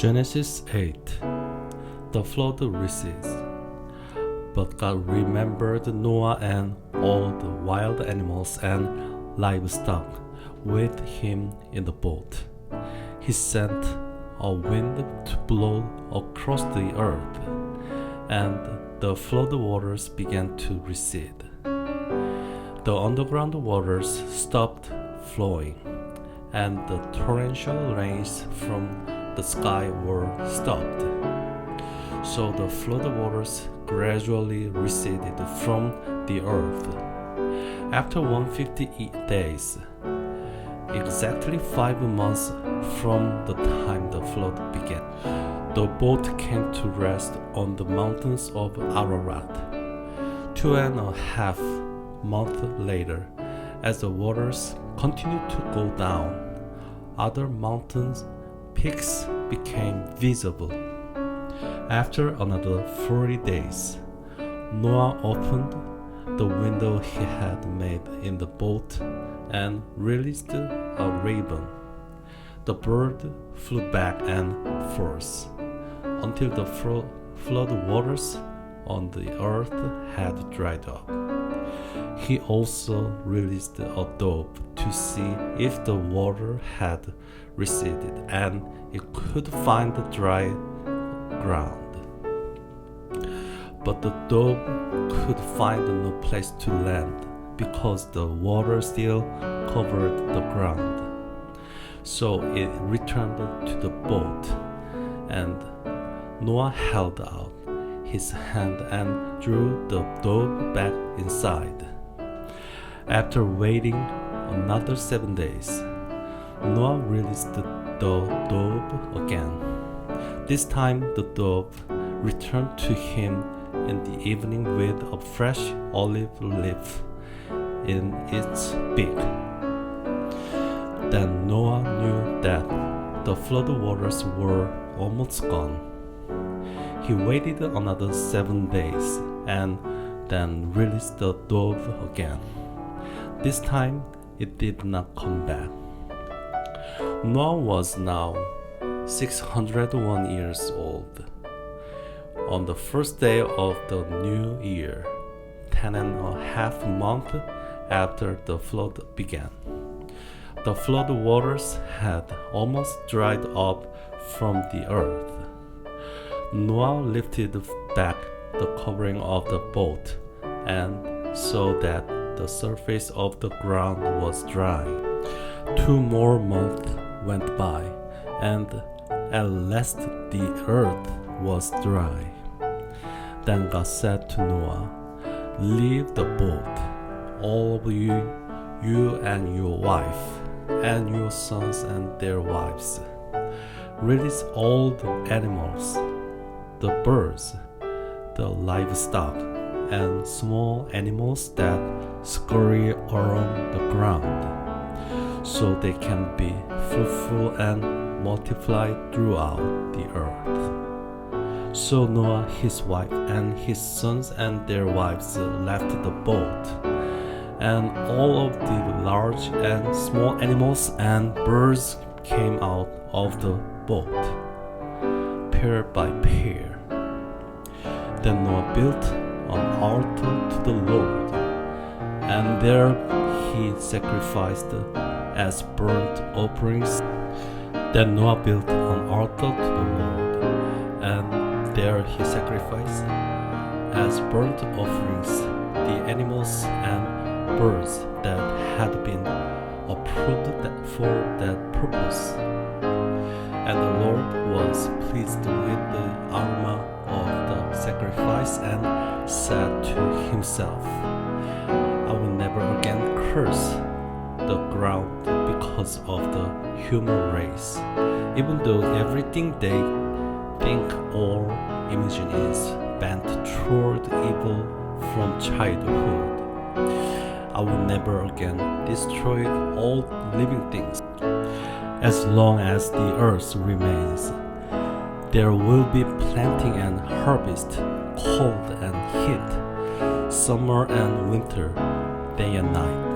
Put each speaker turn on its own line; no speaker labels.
Genesis 8. The flood recedes. But God remembered Noah and all the wild animals and livestock with him in the boat. He sent a wind to blow across the earth, and the flood waters began to recede. The underground waters stopped flowing, and the torrential rains from the sky were stopped. So the flood waters gradually receded from the earth. After 150 days, exactly 5 months from the time the flood began, the boat came to rest on the mountains of Ararat. 2.5 months later, as the waters continued to go down, other mountains peaks became visible. After another 40 days, Noah opened the window he had made in the boat and released a raven. The bird flew back and forth until the flood waters on the earth had dried up. He also released a dove to see if the water had receded and it could find the dry ground. But the dove could find no place to land because the water still covered the ground. So it returned to the boat, and Noah held out his hand and drew the dove back inside. After waiting another 7 days, Noah released the dove again. This time the dove returned to him in the evening with a fresh olive leaf in its beak. Then Noah knew that the flood waters were almost gone. He waited another 7 days and then released the dove again. This time it did not come back. Noah was now 601 years old. On the first day of the new year, 10.5 months after the flood began, the flood waters had almost dried up from the earth. Noah lifted back the covering of the boat and saw that the surface of the ground was dry. 2 more months went by, and at last the earth was dry. Then God said to Noah, "Leave the boat, all of you and your wife, and your sons and their wives. Release all the animals, the birds, the livestock, and small animals that scurry around the ground, so they can be fruitful and multiply throughout the earth." So Noah, his wife, and his sons and their wives left the boat, and all of the large and small animals and birds came out of the boat, pair by pair. Then Noah built an altar to the Lord, and there he sacrificed as burnt offerings. Then Noah built an altar to the Lord, and there he sacrificed as burnt offerings the animals and birds that had been approved for that purpose. And the Lord was pleased with the aroma of the sacrifice and said to himself, "I will never again curse the ground because of the human race, even though everything they think or imagine is bent toward evil from childhood. I will never again destroy all living things. As long as the earth remains, there will be planting and harvest, cold and heat, summer and winter, day and night.